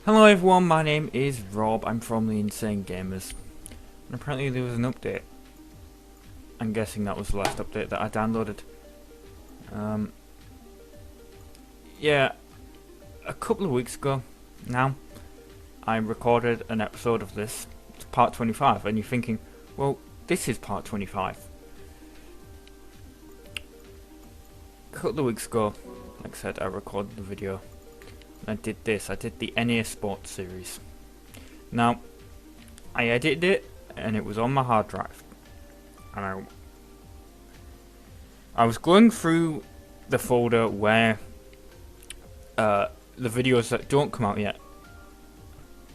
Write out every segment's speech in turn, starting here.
Hello everyone, my name is Rob, I'm from the Insane Gamers, and apparently there was an update. I'm guessing that was the last update that I downloaded. Yeah, a couple of weeks ago now, I recorded an episode of this. It's part 25, and you're thinking, well, this is part 25. A couple of weeks ago, like I said, I recorded the video. I did this. I did the NA Sports series. Now, I edited it, and it was on my hard drive. And I was going through the folder where the videos that don't come out yet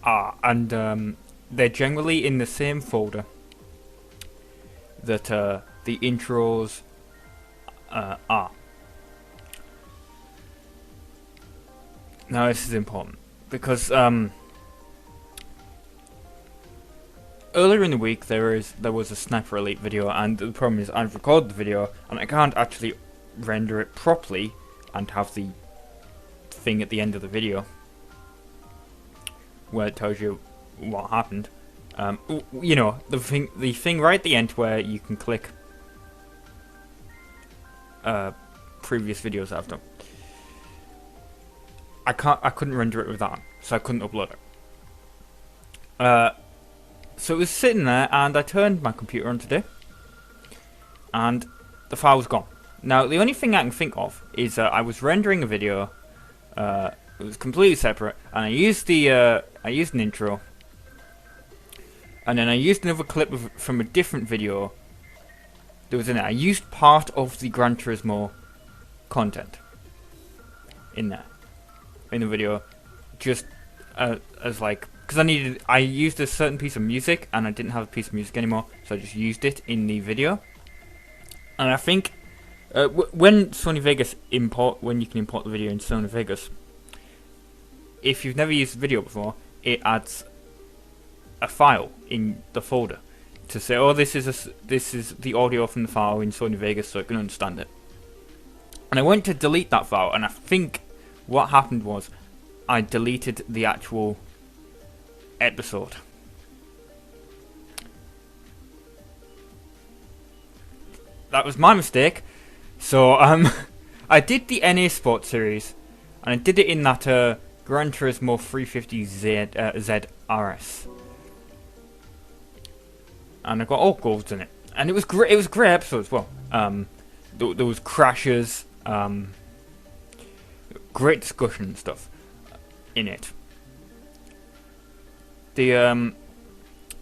are, and they're generally in the same folder that the intros are. Now this is important because earlier in the week there was a Sniper Elite video, and the problem is I've recorded the video and I can't actually render it properly and have the thing at the end of the video where it tells you what happened. You know, the thing right at the end where you can click previous videos I've done. I couldn't render it with that, so I couldn't upload it. So it was sitting there, and I turned my computer on today, and the file was gone. Now the only thing I can think of is I was rendering a video. It was completely separate, and I used an intro, and then I used another clip from a different video that was in it. I used part of the Gran Turismo content in there. In the video, just as like, because I used a certain piece of music and I didn't have a piece of music anymore, so I just used it in the video. And I think when Sony Vegas when you can import the video in Sony Vegas, if you've never used the video before, it adds a file in the folder to say, oh, this is the audio from the file in Sony Vegas, so it can understand it. And I went to delete that file, and I think what happened was I deleted the actual episode. That was my mistake. So I did the NA Sports series, and I did it in that Gran Turismo 350Z ZRS, and I got all golds in it, and it was great. It was a great episode as well. There was crashes. Great discussion and stuff in it. There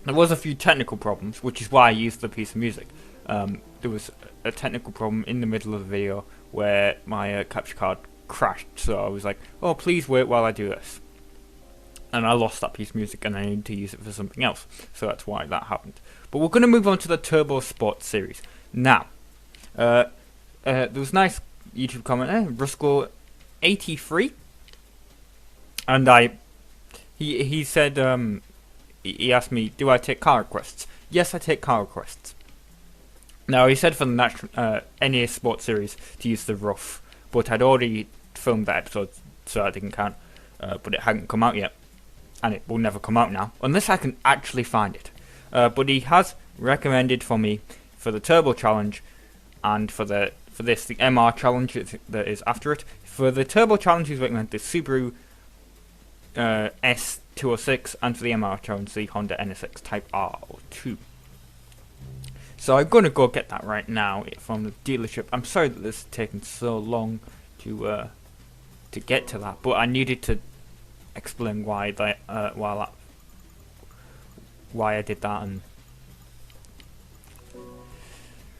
was a few technical problems, which is why I used the piece of music. There was a technical problem in the middle of the video where my capture card crashed, so I was like, oh, please wait while I do this. And I lost that piece of music and I needed to use it for something else, so that's why that happened. But we're going to move on to the Turbo Sports series. Now, there was a nice YouTube comment there, Rusko 83, and he said he asked me, do I take car requests? Yes, I take car requests. Now he said for the NA Sports series to use the rough, but I'd already filmed that episode, so that didn't count. But it hadn't come out yet, and it will never come out now unless I can actually find it. But he has recommended for me for the Turbo Challenge and for the MR Challenge that is after it. For the Turbo Challenge, he's recommended the Subaru S206, and for the MR Challenge, the Honda NSX Type R2. So I'm going to go get that right now from the dealership. I'm sorry that this has taken so long to get to that, but I needed to explain why I did that. And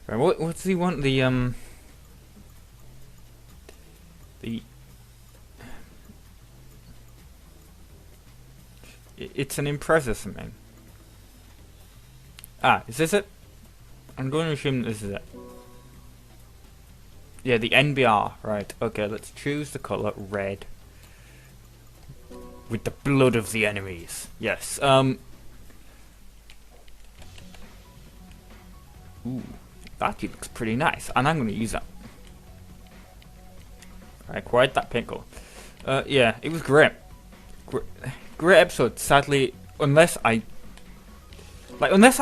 right, what does he want? It's an Impreza something. Ah, is this it? I'm going to assume this is it. Yeah, the NBR, right. Okay, let's choose the colour red. With the blood of the enemies. Yes, Ooh, that looks pretty nice, and I'm going to use that. I acquired that pickle. Yeah, it was great. great episode. Sadly, unless I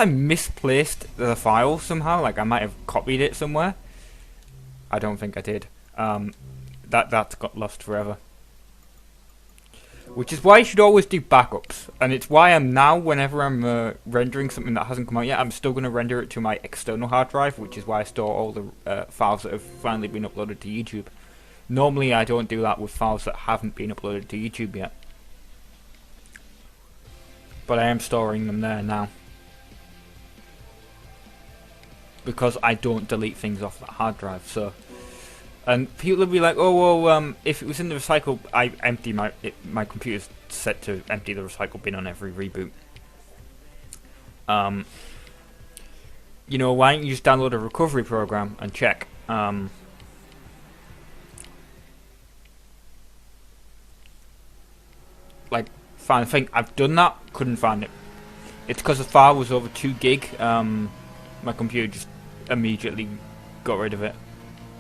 misplaced the file somehow, like I might have copied it somewhere. I don't think I did. That's got lost forever. Which is why you should always do backups, and it's why I'm now, whenever I'm rendering something that hasn't come out yet, I'm still going to render it to my external hard drive, which is why I store all the files that have finally been uploaded to YouTube. Normally I don't do that with files that haven't been uploaded to YouTube yet. But I am storing them there now. Because I don't delete things off that hard drive, so... And people will be like, oh well, if it was in the recycle, I empty my computer's set to empty the recycle bin on every reboot. You know, why don't you just download a recovery program and check? Like, find the thing. I've done that, couldn't find it. It's because the file was over 2 gig. My computer just immediately got rid of it.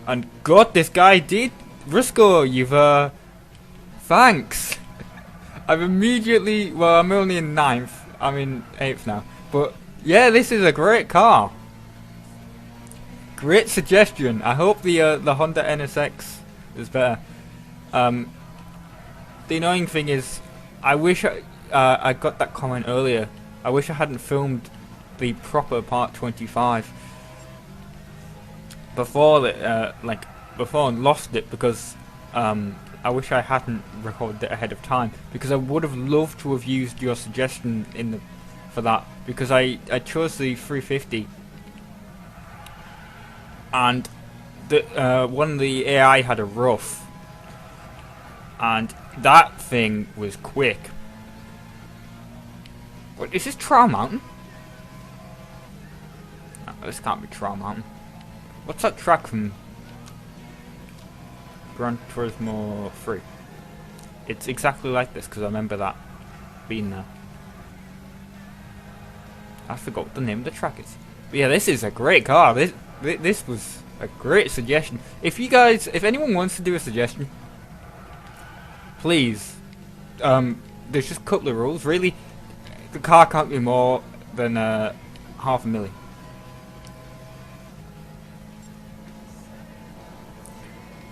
And God, this guy did. Risco, you've thanks. I've immediately, well, I'm only in 9th. I'm in 8th now. But yeah, this is a great car. Great suggestion. I hope the Honda NSX is better. The annoying thing is, I wish I got that comment earlier. I wish I hadn't filmed the proper part 25 before before and lost it, because I wish I hadn't recorded it ahead of time, because I would have loved to have used your suggestion for that, because I chose the 350 and one of the AI had a rough, and that thing was quick. What is this, Trial Mountain? No, this can't be Trial Mountain. What's that track from Gran Turismo 3? It's exactly like this, because I remember that being there. I forgot what the name of the track is. But yeah, this is a great car. This was a great suggestion. If anyone wants to do a suggestion, please. There's just a couple of rules. Really, the car can't be more than $500,000.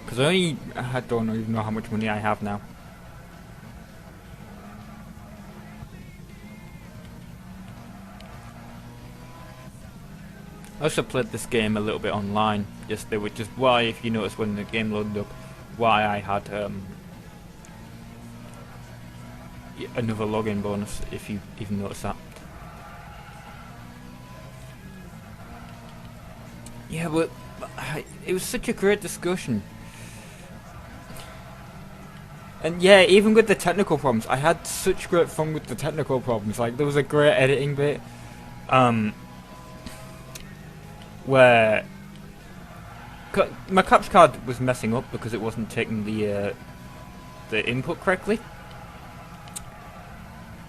Because I don't even know how much money I have now. I also played this game a little bit online yesterday, which is why, if you notice when the game loaded up, why I had another login bonus, if you even notice that. Yeah, but it was such a great discussion. And yeah, even with the technical problems, I had such great fun with the technical problems. Like, there was a great editing bit, where my capture card was messing up because it wasn't taking the input correctly.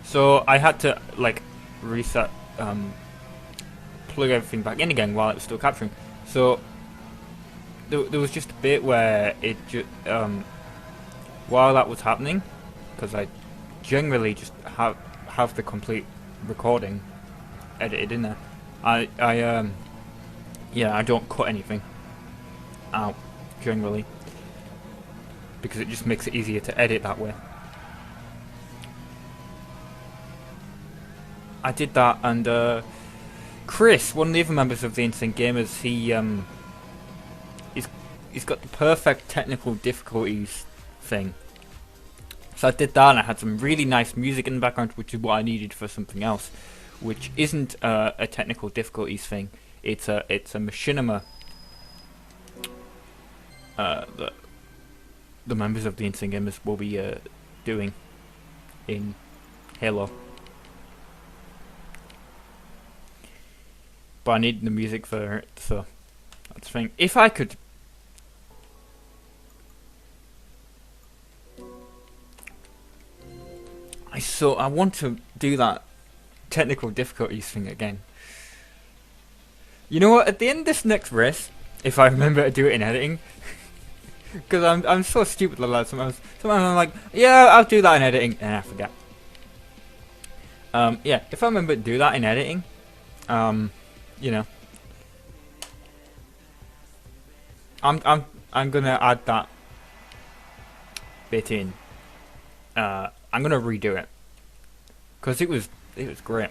So I had to like reset, plug everything back in again while it was still capturing. So there was just a bit where it while that was happening, because I generally just have the complete recording edited in there, yeah, I don't cut anything out generally, because it just makes it easier to edit that way. I did that, and Chris, one of the other members of the Insane Gamers, he's got the perfect technical difficulties thing. So I did that, and I had some really nice music in the background, which is what I needed for something else, which isn't a technical difficulties thing. It's a machinima that the members of the Insane Gamers will be doing in Halo. But I need the music for it, so that's the thing. If I could... I want to do that technical difficulties thing again. You know what, at the end of this next race, if I remember to do it in editing, because I'm so stupid like that sometimes I'm like, yeah, I'll do that in editing, and I forget. Yeah, if I remember to do that in editing, you know, I'm gonna add that bit in. I'm gonna redo it because it was great.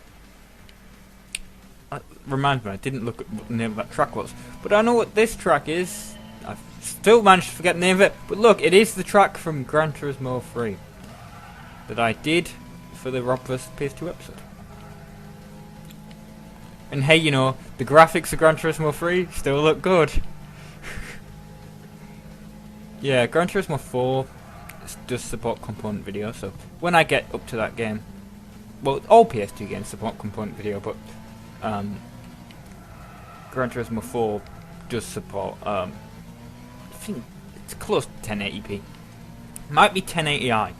Reminds me, I didn't look at what the name of that track was, but I know what this track is. I've still managed to forget the name of it, but look, it is the track from Gran Turismo 3 that I did for the Rob vs PS2 episode. And hey, you know, the graphics of Gran Turismo 3 still look good. Yeah, Gran Turismo 4 does support component video, so when I get up to that game, well, all PS2 games support component video, but Gran Turismo 4 does support, I think it's close to 1080p. Might be 1080i.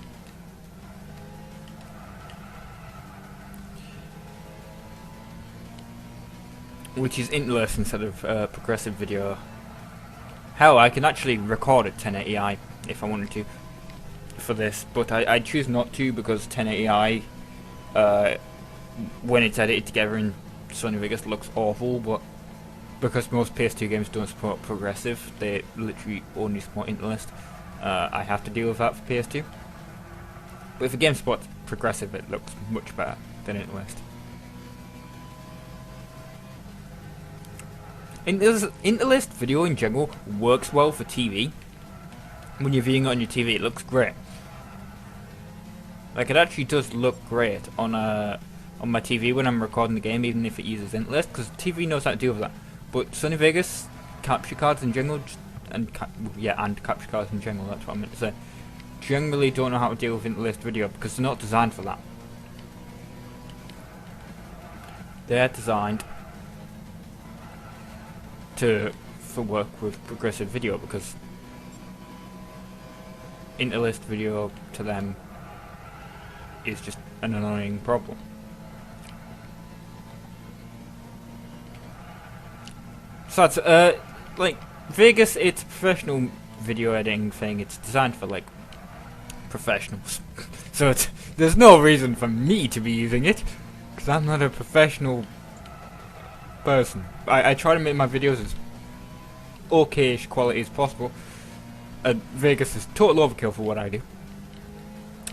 Which is interlaced instead of progressive video. Hell, I can actually record at 1080i if I wanted to for this, but I choose not to because 1080i, when it's edited together in Sony Vegas, looks awful, but because most PS2 games don't support progressive, they literally only support interlaced, I have to deal with that for PS2. But if a game supports progressive, it looks much better than interlaced. Interlaced video in general works well for TV. When you're viewing it on your TV, it looks great. Like, it actually does look great on my TV when I'm recording the game, even if it uses interlaced, because TV knows how to deal with that. But Sony Vegas capture cards in general, and capture cards in general, that's what I meant to say, generally don't know how to deal with interlaced video because they're not designed for that. They're designed for work with progressive video, because interlaced video to them is just an annoying problem. So it's like Vegas, it's a professional video editing thing. It's designed for like professionals. So there's no reason for me to be using it because I'm not a professional person. I try to make my videos as okay-ish quality as possible. Vegas is total overkill for what I do.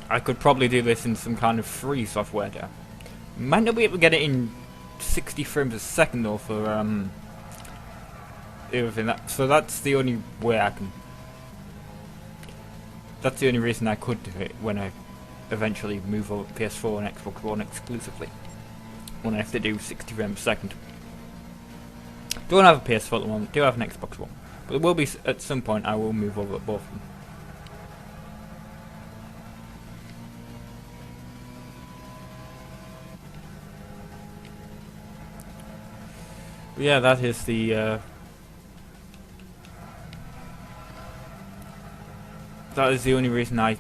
I could probably do this in some kind of free software there. Might not be able to get it in 60 frames a second though for everything. So that's the only way I can. That's the only reason I could do it when I eventually move over to PS4 and Xbox One exclusively. When I have to do 60 frames a second. Don't have a PS4 at the moment, do have an Xbox One. But there will be, at some point, I will move over to both of them. But yeah, that is the, that is the only reason I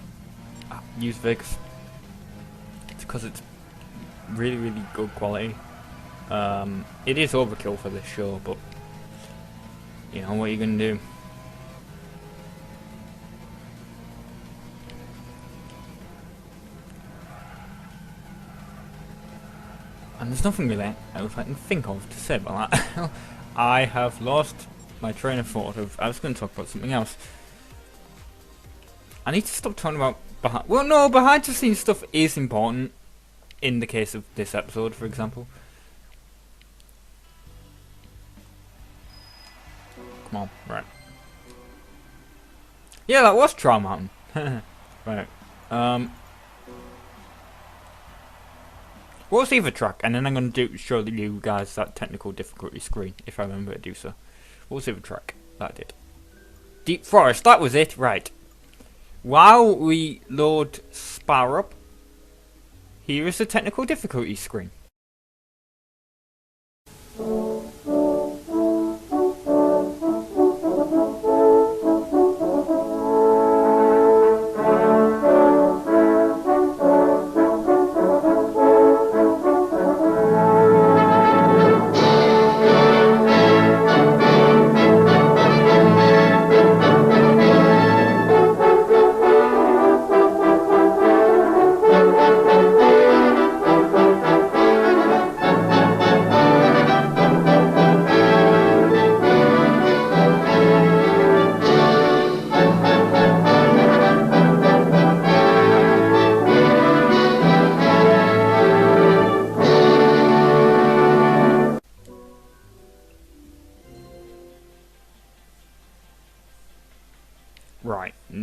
use Vegas. It's because it's really, really good quality. It is overkill for this show, but you know, what are you gonna do? And there's nothing really else I can think of to say about that. I have lost my train of thought of. I was going to talk about something else. I need to stop talking about behind the scenes stuff is important in the case of this episode, for example. Come on, right. Yeah, that was Trial Mountain. Right. What was the other track? And then I'm going to show you guys that technical difficulty screen, if I remember to do so. What was the other track that I did? Deep Forest, that was it, right. While we load Spar up, here is the technical difficulty screen.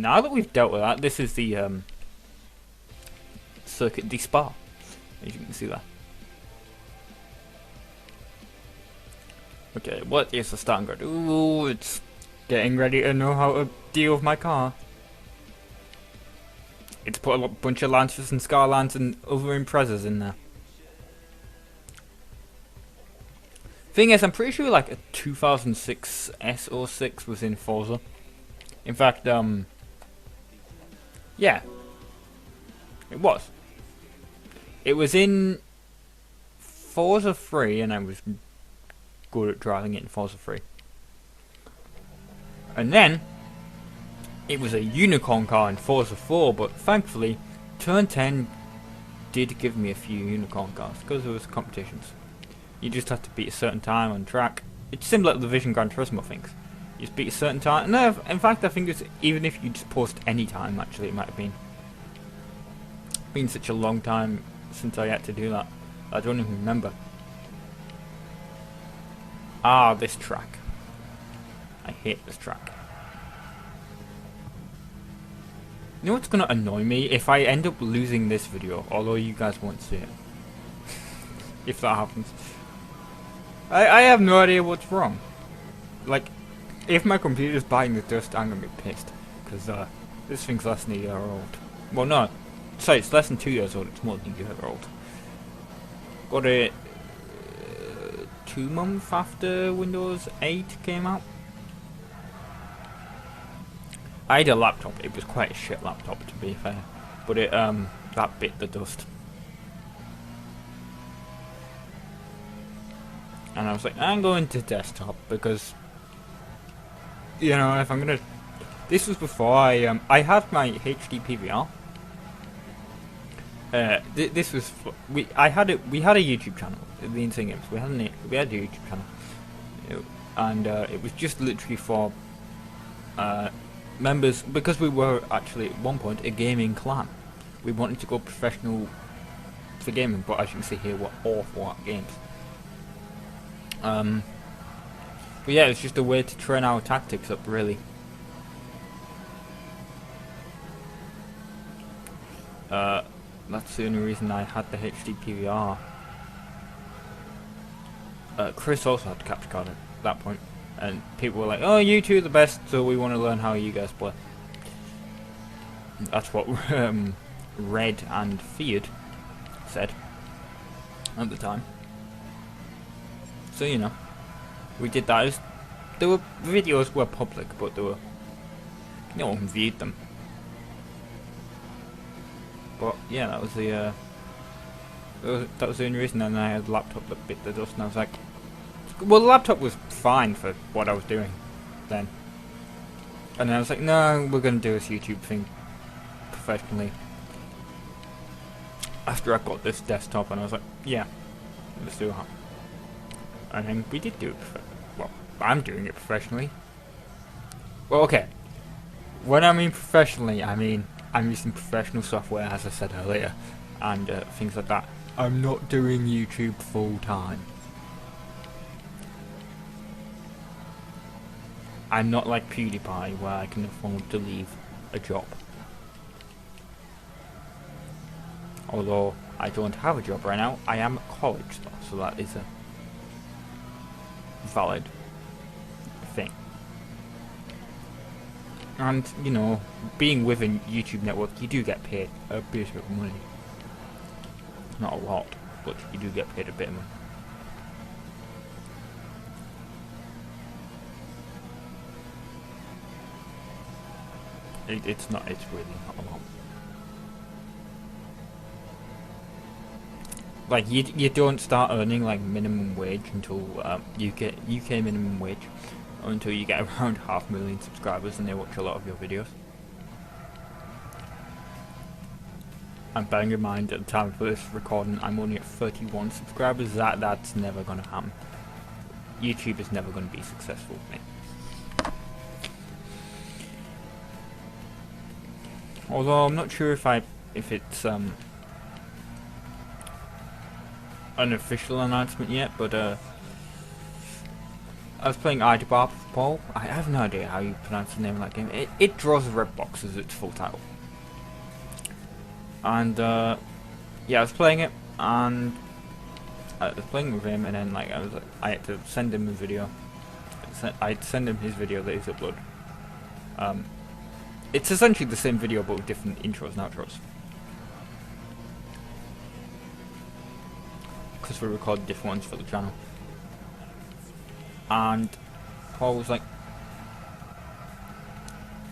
now that we've dealt with that, this is the Circuit de Spa, as you can see there. Okay, what is the starting grid? Ooh, it's getting ready to know how to deal with my car. It's put a bunch of Lancers and Skylines and other Imprezas in there. Thing is, I'm pretty sure like a 2006 S06 was in Forza. In fact, yeah, it was. It was in Forza 3, and I was good at driving it in Forza 3. And then it was a unicorn car in Forza 4, but thankfully Turn 10 did give me a few unicorn cars because there was competitions. You just have to beat a certain time on track. It's similar to the Vision Gran Turismo things. You just beat a certain time. No, in fact, I think it's even if you just post any time. Actually, it might have been such a long time since I had to do that. I don't even remember. Ah, this track. I hate this track. You know what's gonna annoy me? If I end up losing this video, although you guys won't see it. If that happens. I have no idea what's wrong. Like, if my computer's biting the dust, I'm gonna be pissed. Because this thing's less than a year old. Well, no. Sorry, it's less than 2 years old. It's more than a year old. Got it 2 months after Windows 8 came out. I had a laptop. It was quite a shit laptop, to be fair. But it that bit the dust. And I was like, I'm going to desktop because, you know, if I'm gonna. This was before I had my HD PVR. This was we had a YouTube channel, the Insane Games. We had a YouTube channel, and it was just literally for members, because we were actually at one point a gaming clan. We wanted to go professional for gaming, but as you can see here, we're awful at games. But yeah, it's just a way to train our tactics up, really. That's the only reason I had the HD PVR. Chris also had the capture card at that point, and people were like, "Oh, you two are the best, so we want to learn how you guys play." That's what Red and Feared said at the time. So, you know, we did that. The videos were public, but they were, no one viewed them. But yeah, that was the only reason. And I had a laptop that bit the dust, and I was like, well, the laptop was fine for what I was doing then. And then I was like, no, we're gonna do this YouTube thing professionally. After I got this desktop, and I was like, yeah, let's do that. And then we did do it. Well, I'm doing it professionally. Well, okay. When I mean professionally, I mean I'm using professional software, as I said earlier, and things like that. I'm not doing YouTube full time. I'm not like PewDiePie, where I can afford to leave a job. Although I don't have a job right now, I am at college though, so that is a valid thing. And, you know, being with a YouTube network, you do get paid a bit of money. Not a lot, but you do get paid a bit of money. It's really not a lot. Like, you don't start earning like minimum wage until UK minimum wage, or until you get around 500,000 subscribers and they watch a lot of your videos. And bearing in mind, at the time of this recording, I'm only at 31 subscribers. That's never gonna happen. YouTube is never gonna be successful for me. Although I'm not sure if it's an official announcement yet, but I was playing Idlebar with Paul. I have no idea how you pronounce the name of that game. It draws a red box as its full title. And yeah, I was playing it, and I was playing with him, and then like I had to send him a video. I'd send him his video that he's uploaded. It's essentially the same video but with different intros and outros. Because we recorded different ones for the channel. And Paul was like,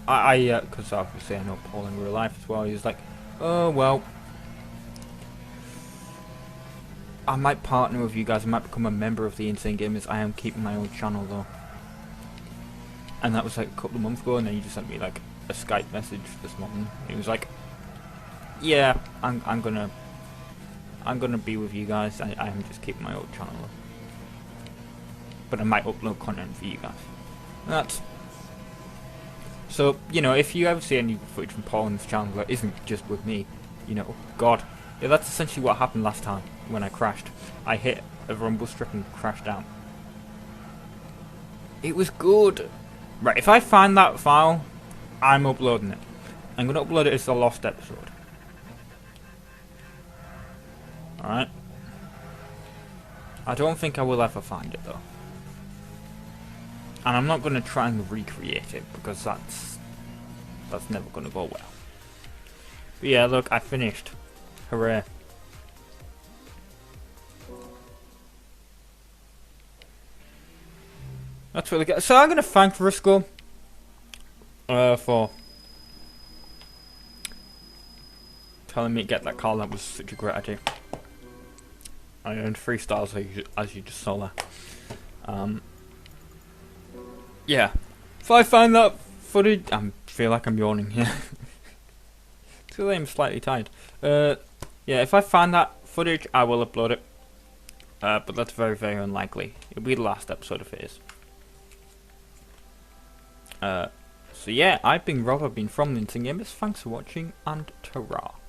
because obviously I know Paul in real life as well, he was like, oh well, I might partner with you guys, I might become a member of the Insane Gamers, I am keeping my own channel though. And that was like a couple of months ago, and then he just sent me like a Skype message this morning. He was like, yeah, I'm gonna be with you guys, I am just keeping my old channel though. But I might upload content for you guys. That's so, you know, if you ever see any footage from Paul on this channel that isn't just with me, you know, God, yeah, that's essentially what happened last time when I crashed. I hit a rumble strip and crashed down. It was good. Right, if I find that file, I'm uploading it. I'm gonna upload it as a lost episode. Alright. I don't think I will ever find it though. And I'm not going to try and recreate it, because that's never going to go well. But yeah, look, I finished. Hooray. That's really good. So I'm going to thank Risco for telling me to get that car. That was such a great idea. I earned 3 stars as you just saw there. Yeah, if I find that footage, I feel like I'm yawning here. Because I'm slightly tired. Yeah, if I find that footage, I will upload it. But that's very, very unlikely. It'll be the last episode if it is. So yeah, I've been Rob, I've been from the Insane Gamers. Thanks for watching, and ta-ra.